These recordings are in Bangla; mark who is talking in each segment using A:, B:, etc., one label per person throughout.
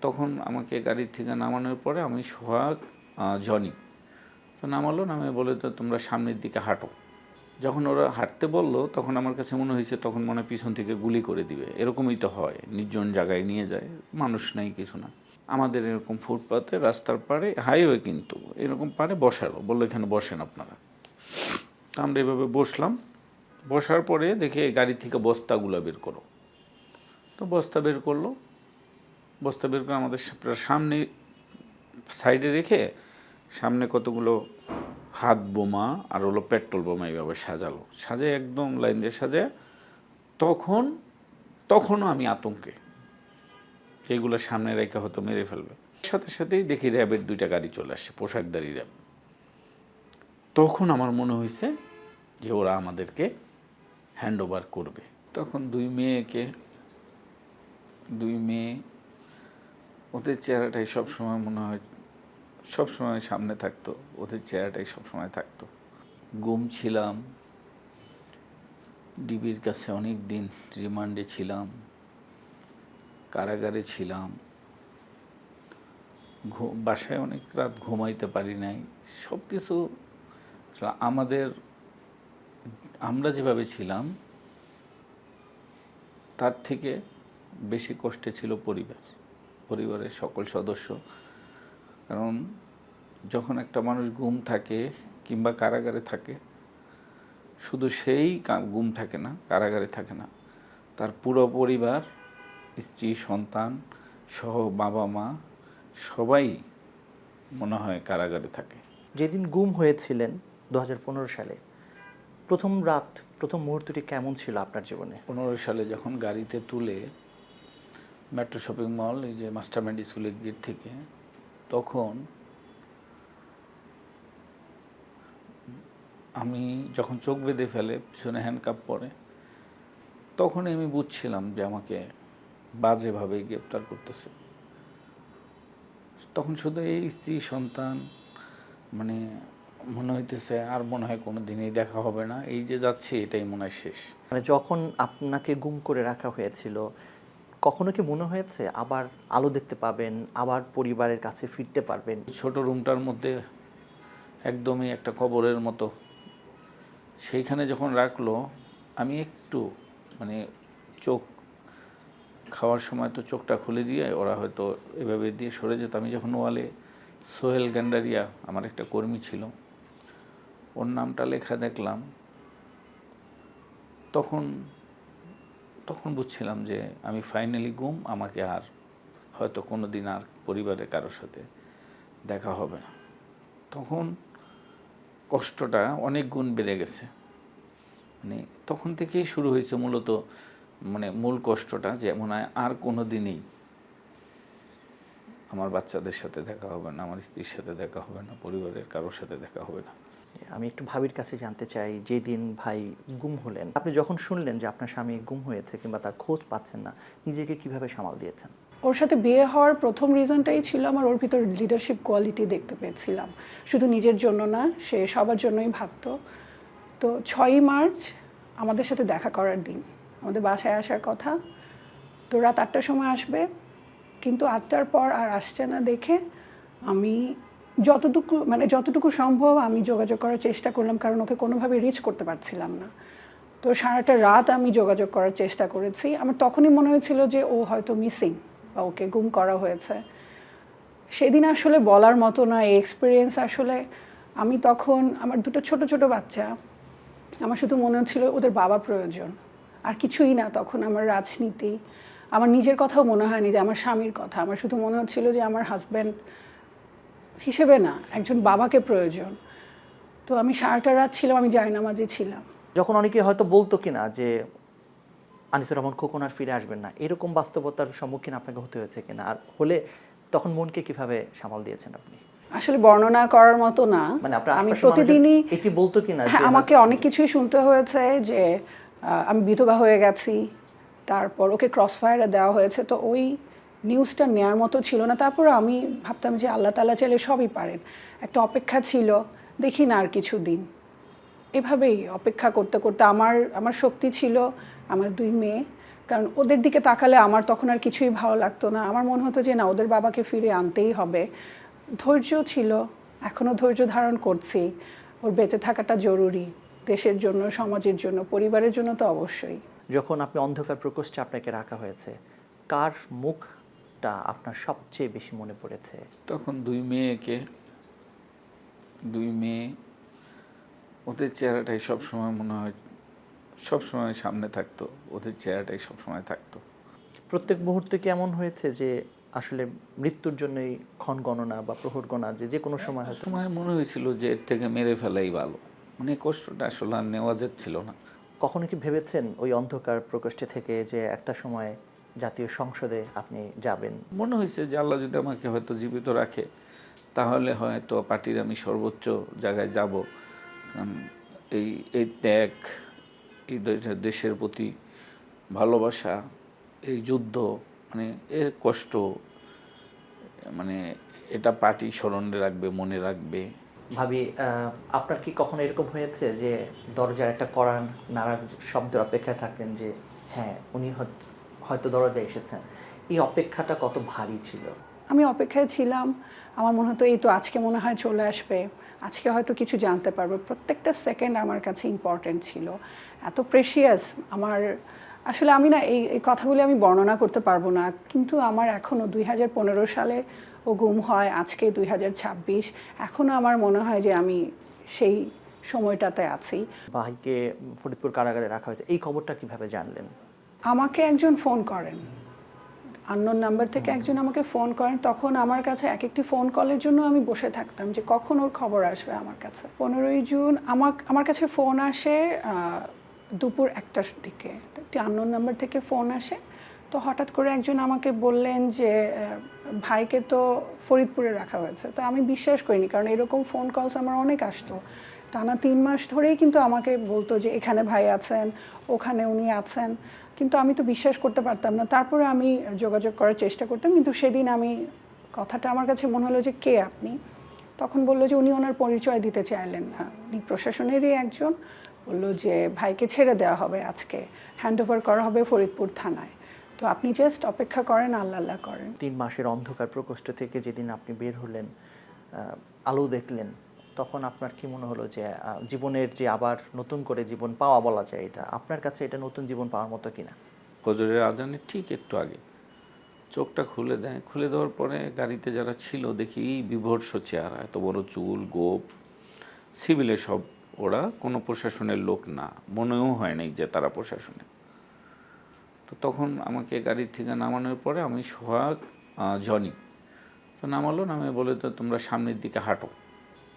A: তখন আমাকে গাড়ি থেকে নামানোর পরে আমি সোহাগ জনি তো নামালো, নামে বলে তো তোমরা সামনের দিকে হাঁটো। যখন ওরা হাঁটতে বললো তখন আমার কাছে মনে হয়েছে তখন মনে হয় পিছন থেকে গুলি করে দিবে, এরকমই তো হয়, নির্জন জায়গায় নিয়ে যায়, মানুষ নাই কিছু না। আমাদের এরকম ফুটপাতে রাস্তার পাড়ে, হাইওয়ে কিন্তু এরকম পাড়ে বসালো, বললো এখানে বসেন আপনারা। আমরা এভাবে বসলাম, বসার পরে দেখে গাড়ি থেকে বস্তাগুলো বের করো। তো বস্তা বের করলো, বস্তা বের করে আমাদের সামনে সাইডে রেখে সামনে কতগুলো হাত বোমা আর হলো পেট্রোল বোমা এইভাবে সাজালো, সাজায় একদম লাইন দিয়ে সাজায়। তখনও আমি আতঙ্কে, এইগুলো সামনে রেখে হয়তো মেরে ফেলবে। সাথে সাথেই দেখি র্যাবের 2টা গাড়ি চলে আসছে, পোশাকধারী র্যাব। তখন আমার মনে হয়েছে যে ওরা আমাদেরকে হ্যান্ড ওভার করবে। তখন 2 মেয়ে, ওদের চেহারাটাই সবসময় মনে হয় সবসময় সামনে থাকতো, ওদের চেহারাটাই সবসময় থাকতো। গুম ছিলাম, ডিবির কাছে অনেক দিন রিমান্ডে ছিলাম, কারাগারে ছিলাম, বাসায় অনেক রাত ঘুমাইতে পারি নাই। সব কিছু আমরা যেভাবে ছিলাম তার থেকে বেশি কষ্টে ছিল পরিবারের সকল সদস্য। কারণ যখন একটা মানুষ গুম থাকে কিংবা কারাগারে থাকে, শুধু সেই গুম থাকে না, কারাগারে থাকে না, তার পুরো পরিবার, স্ত্রী সন্তান সহ বাবা মা সবাই মনে হয় কারাগারে থাকে।
B: যেদিন গুম হয়েছিলেন 2015 সালে, প্রথম মুহূর্তটি কেমন ছিল আপনার জীবনে?
A: 15 সালে যখন গাড়িতে তুলে মেট্রো শপিং মল, এই যে মাস্টারমাইন্ড স্কুলের গেট থেকে, তখন আমি যখন চোখ বেঁধে ফেলে, পিছনে হ্যান্ডকাপ পরে, তখনই আমি বুঝছিলাম যে আমাকে বাজেভাবে গ্রেপ্তার করতেছে। তখন শুধু এই স্ত্রী সন্তান, মানে মনে হইতেছে আর মনে হয় কোনো দিনই দেখা হবে না, এই যে যাচ্ছে এটাই মনে হয় শেষ।
B: মানে যখন আপনাকে গুম করে রাখা হয়েছিল, কখনো কি মনে হয়েছে আবার আলো দেখতে পাবেন, আবার পরিবারের কাছে ফিরতে পারবেন?
A: ছোট রুমটার মধ্যে একদমই একটা কবরের মতো, সেইখানে যখন রাখলো আমি একটু মানে চোখ খাওয়ার সময় তো চোখটা খুলে দিয়ে ওরা হয়তো এভাবে দিয়ে সরে যেত। আমি যখন ওয়ালে সোহেল গ্যান্ডারিয়া আমার একটা কর্মী ছিল, ওর নামটা লেখা দেখলাম, তখন বুঝছিলাম যে আমি ফাইনালি গুম, আমাকে আর হয়তো কোনো দিন আর পরিবারের কারোর সাথে দেখা হবে না। তখন কষ্টটা অনেক গুণ বেড়ে গেছে। মানে তখন থেকেই শুরু হয়েছে মূলত, মানে মূল কষ্টটা, যে মনে হয় আর কোনো দিনই আমার বাচ্চাদের সাথে দেখা হবে না, আমার স্ত্রীর সাথে দেখা হবে না, পরিবারের কারোর সাথে দেখা হবে না।
B: আমি একটু ভাবির কাছে জানতে চাই, যেদিন ভাই গুম হলেন, আপনি যখন শুনলেন যে আপনার স্বামী গুম হয়েছে কিংবা তার খোঁজ পাচ্ছেন না, নিজেকে কিভাবে সামাল দিয়েছেন?
C: ওর সাথে বিয়ে হওয়ার প্রথম রিজনটাই ছিল আমার ওর ভিতর লিডারশিপ কোয়ালিটি দেখতে পেয়েছিলাম, শুধু নিজের জন্য না, সে সবার জন্যই ভাবতো। তো 6ই মার্চ আমাদের সাথে দেখা করার দিন, আমাদের বাসায় আসার কথা, তো রাত 8টার সময় আসবে, কিন্তু 8টার পর আর আসছে না দেখে আমি যতটুকু সম্ভব আমি যোগাযোগ করার চেষ্টা করলাম, কারণ ওকে কোনোভাবে রিচ করতে পারছিলাম না। তো সারাটা রাত আমি যোগাযোগ করার চেষ্টা করেছি। আমার তখনই মনে হয়েছিল যে ও হয়তো মিসিং বা ওকে গুম করা হয়েছে। সেদিন আসলে বলার মতো না, এই এক্সপিরিয়েন্স আসলে, আমি তখন আমার 2টো ছোট বাচ্চা, আমার শুধু মনে হচ্ছিল ওদের বাবা প্রয়োজন, আর কিছুই না। তখন আমার রাজনীতি, আমার নিজের কথাও মনে হয়নি যে আমার স্বামীর কথা, আমার শুধু মনে হচ্ছিল যে আমার হাজব্যান্ড হিসেবে না, একজন বাবাকে প্রয়োজন। তো আমি সারাটা রাত ছিলাম, আমি জায়নামাজে ছিলাম।
B: যখন অনেকে হয়তো বলতো কিনা যে আনিসুর রহমান খোকন আর ফিরে আসবেন না, এরকম বাস্তবতার সম্মুখীন আপনাকে হতে হয়েছে কিনা, আর হলে তখন মনকে কিভাবে সামাল দিয়েছেন আপনি?
C: আসলে বর্ণনা করার মতো না,
B: মানে আপনার
C: আমি প্রতিদিনই
B: এটি বলতো কিনা যে
C: আমাকে অনেক কিছুই শুনতে হয়েছে, যে আমি বিধবা হয়ে গেছি, তারপর ওকে ক্রস ফায়ারে দেওয়া হয়েছে। তো ওই নিউজটা নেওয়ার মতো ছিল না। তারপর আমি ভাবতাম যে আল্লাহ তাআলা চাইলে সবই পারেন, একটা অপেক্ষা ছিল, দেখি না আর কিছু দিন। এভাবেই অপেক্ষা করতে করতে আমার শক্তি ছিল আমার 2 মেয়ে, কারণ ওদের দিকে তাকালে আমার তখন আর কিছুই ভালো লাগতো না। আমার মনে হতো যে না, ওদের বাবাকে ফিরিয়ে আনতেই হবে। ধৈর্য ছিল, এখনও ধৈর্য ধারণ করছি। ওর বেঁচে থাকাটা জরুরি, দেশের জন্য, সমাজের জন্য, পরিবারের জন্য তো অবশ্যই।
B: যখন আপনি অন্ধকার প্রকোষ্ঠে আপনাকে রাখা হয়েছে, কার মুখটা আপনার সবচেয়ে বেশি মনে পড়েছে?
A: তখন দুই মেয়ে, ওদের চেহারাটাই সবসময় মনে হয় সবসময় সামনে থাকতো, ওদের চেহারাটাই সবসময় থাকতো।
B: প্রত্যেক মুহূর্তে কি এমন হয়েছে যে আসলে মৃত্যুর জন্যই ক্ষণ গণনা বা প্রহর গণনা, যে কোনো সময় হয়তো?
A: সময় মনে হয়েছিল যে এর থেকে মেরে ফেলাই ভালো, মানে কষ্টটা আসলে আর নেওয়া যাচ্ছিল না।
B: কখনো কি ভেবেছেন ওই অন্ধকার প্রকোষ্ঠে থেকে যে একটা সময় জাতীয় সংসদে আপনি যাবেন?
A: মনে হয়েছে যে আল্লাহ যদি আমাকে হয়তো জীবিত রাখে, তাহলে হয়তো পার্টির আমি সর্বোচ্চ জায়গায় যাব। কারণ এই ত্যাগ, এই দেশের প্রতি ভালোবাসা, এই যুদ্ধ, মানে এর কষ্ট, মানে এটা পার্টি স্মরণে রাখবে, মনে রাখবে।
B: ভাবি, আপনার কি কখনো এরকম হয়েছে যে দরজার একটা কড়া নাড়ার শব্দের অপেক্ষায় থাকতেন যে হ্যাঁ উনি হয়তো দরজায় এসেছেন? এই অপেক্ষাটা কত ভারী ছিল?
C: আমি অপেক্ষায় ছিলাম। আমার মনে হতো এই তো আজকে মনে হয় চলে আসবে, আজকে হয়তো কিছু জানতে পারবো। প্রত্যেকটা সেকেন্ড আমার কাছে ইম্পর্টেন্ট ছিল, এত প্রেশিয়াস। আমার আসলে আমি না এই কথাগুলি আমি বর্ণনা করতে পারবো না, কিন্তু আমার এখনও 2015 সালে ও গুম হয়, আজকে 2026, এখনও আমার মনে হয় যে আমি সেই সময়টাতে আছি।
B: ভাইকে ফরিদপুর কারাগারে রাখা হয়েছে, এই খবরটা কিভাবে জানলেন?
C: আমাকে একজন ফোন করেন, আননোন নাম্বার থেকে একজন আমাকে ফোন করেন। তখন আমার কাছে এক একটি ফোন কলের জন্য আমি বসে থাকতাম যে কখন ওর খবর আসবে আমার কাছে। 15ই জুন আমার কাছে ফোন আসে দুপুর 1টার দিকে, একটি আননোন নাম্বার থেকে ফোন আসে। তো হঠাৎ করে একজন আমাকে বললেন যে ভাইকে তো ফরিদপুরে রাখা হয়েছে। তো আমি বিশ্বাস করিনি, কারণ এরকম ফোন কলস আমার অনেক আসতো। টানা 3 মাস ধরেই কিন্তু আমাকে বলতো যে এখানে ভাই আছেন, ওখানে উনি আছেন, কিন্তু আমি তো বিশ্বাস করতে পারতাম না। তারপরে আমি যোগাযোগ করার চেষ্টা করতাম, কিন্তু সেদিন আমি কথাটা আমার কাছে মনে হলো যে কে আপনি? তখন বললো যে উনি ওনার পরিচয় দিতে চাইলেন না, উনি প্রশাসনেরই একজন। বললো যে ভাইকে ছেড়ে দেওয়া হবে, আজকে হ্যান্ড ওভার করা হবে ফরিদপুর থানায়, তো আপনি জাস্ট অপেক্ষা করেন, আল্লাহ আল্লাহ করেন।
B: 3 মাসের অন্ধকার প্রকোষ্ঠ থেকে যেদিন আপনি বের হলেন, আলো দেখলেন, তখন আপনার কি মনে হলো যে জীবনের যে আবার নতুন করে জীবন পাওয়া বলা যায়, এটা আপনার কাছে এটা নতুন জীবন পাওয়ার মতো কিনা?
A: ফজরের আজানের ঠিক একটু আগে চোখটা খুলে দেয়, খুলে দেওয়ার পরে গাড়িতে যারা ছিল দেখি বিভৎস চেহারা, এত বড় চুল, গোপ, সিভিলে সব। ওরা কোনো প্রশাসনের লোক না, মনেও হয় নাই যে তারা প্রশাসনে। তো তখন আমাকে গাড়ি থেকে নামানোর পরে আমি সোহাগ, জনি, তো নামালো, নামে বলে তো তোমরা সামনের দিকে হাঁটো।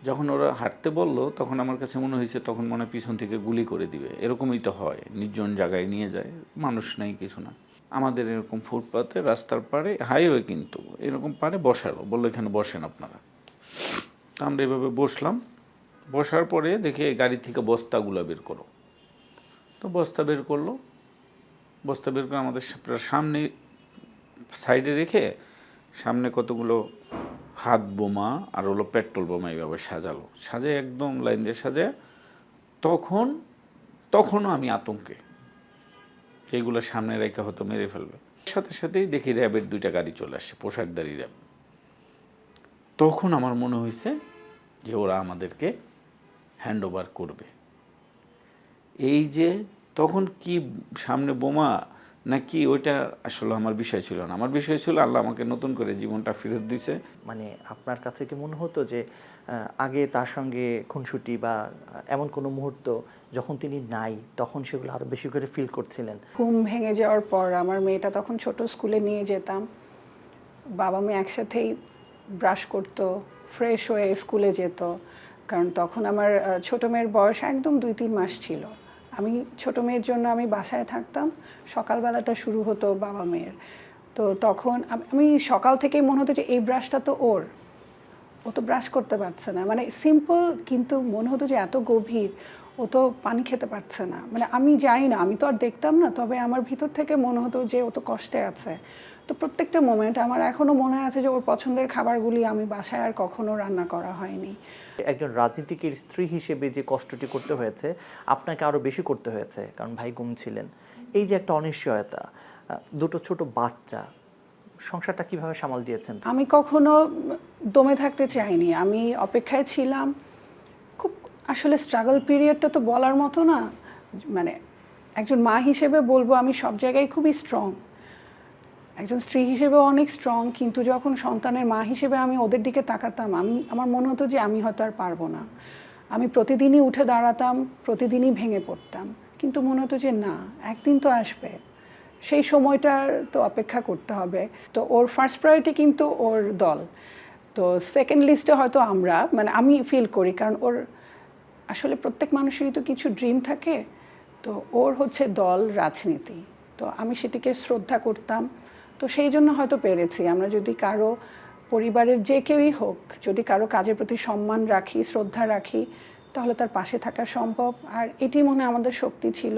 A: যখন ওরা হাঁটতে বললো তখন আমার কাছে মনে হয়েছে তখন মনে হয় পিছন থেকে গুলি করে দিবে, এরকমই তো হয়, নির্জন জায়গায় নিয়ে যায়, মানুষ নাই কিছু না। আমাদের এরকম ফুটপাতে রাস্তার পাড়ে, হাইওয়ে কিন্তু এরকম পাড়ে বসালো, বললো এখানে বসেন আপনারা। আমরা এভাবে বসলাম, বসার পরে দেখে গাড়ি থেকে বস্তাগুলো বের করো। তো বস্তা বের করলো, বস্তা বের করে আমাদের সামনে সাইডে রেখে সামনে কতগুলো হাত বোমা আর হলো পেট্রোল বোমা এইভাবে সাজালো, সাজায় একদম লাইন দিয়ে সাজায়। তখনও আমি আতঙ্কে, এইগুলো সামনে রেখে হয়তো মেরে ফেলবে। সাথে সাথেই দেখি র্যাবের 2টা গাড়ি চলে আসে, পোশাকধারী র্যাব। তখন আমার মনে হয়েছে যে ওরা আমাদেরকে হ্যান্ড ওভার করবে। এই যে তখন কি সামনে বোমা নাকি ওইটা আসলে আমার বিষয় ছিল না, আমার বিষয় ছিল আল্লাহ আমাকে নতুন করে জীবনটা ফেরত দিছে।
B: মানে আপনার কাছে কি মনে হতো যে আগে তার সঙ্গে খুনসুটি বা এমন কোনো মুহূর্ত যখন তিনি নাই তখন সেগুলো আরও বেশি করে ফিল করছিলেন?
C: ঘুম ভেঙে যাওয়ার পর আমার মেয়েটা তখন ছোট স্কুলে নিয়ে যেতাম, বাবা মেয়ে একসাথেই ব্রাশ করতো, ফ্রেশ হয়ে স্কুলে যেত। কারণ তখন আমার ছোট মেয়ের বয়স একদম 2-3 মাস ছিল। আমি ছোট মেয়ের জন্য আমি বাসায় থাকতাম, সকালবেলাটা শুরু হতো বাবা মেয়ের। তো তখন আমি সকাল থেকেই মনে হতো যে এই ব্রাশটা তো ওর, ও তো ব্রাশ করতে পারছে না, মানে সিম্পল, কিন্তু মনে হতো যে এত গভীর, ও তো পানি খেতে পারছে না। মানে আমি জানি না, আমি তো আর দেখতাম না, তবে আমার ভিতর থেকে মনে হতো যে ও তো কষ্টে আছে। তো প্রত্যেকটা মোমেন্ট আমার এখনও মনে আছে যে ওর পছন্দের খাবারগুলি আমি বাসায় আর কখনো রান্না করা হয়নি।
B: একজন রাজনীতিকের স্ত্রী হিসেবে যে কষ্টটি করতে হয়েছে আপনাকে আরও বেশি করতে হয়েছে, কারণ ভাই গুম ছিলেন। এই যে একটা অনিশ্চয়তা, দুটো ছোট বাচ্চা, সংসারটা কিভাবে সামাল দিয়েছেন?
C: আমি কখনো দমে থাকতে চাইনি, আমি অপেক্ষায় ছিলাম। খুব আসলে স্ট্রাগল পিরিয়ডটা তো বলার মতো না, মানে একজন মা হিসেবে বলবো আমি সব জায়গায় খুবই স্ট্রং, একজন স্ত্রী হিসেবেও অনেক স্ট্রং, কিন্তু যখন সন্তানের মা হিসেবে আমি ওদের দিকে তাকাতাম, আমার মনে হতো যে আমি হয়তো আর পারবো না। আমি প্রতিদিনই উঠে দাঁড়াতাম, প্রতিদিনই ভেঙে পড়তাম, কিন্তু মনে হতো যে না, একদিন তো আসবে, সেই সময়টার তো অপেক্ষা করতে হবে। তো ওর ফার্স্ট প্রায়োরিটি কিন্তু ওর দল, তো সেকেন্ড লিস্টে হয়তো আমরা, মানে আমি ফিল করি, কারণ ওর আসলে প্রত্যেক মানুষেরই তো কিছু ড্রিম থাকে, তো ওর হচ্ছে দল, রাজনীতি। তো আমি সেটিকে শ্রদ্ধা করতাম, তো সেই জন্য হয়তো পেরেছি। আমরা যদি কারো পরিবারের যে কেউই হোক, যদি কারো কাজের প্রতি সম্মান রাখি, শ্রদ্ধা রাখি, তাহলে তার পাশে থাকা সম্ভব। আর এটি মনে হয় আমাদের শক্তি ছিল।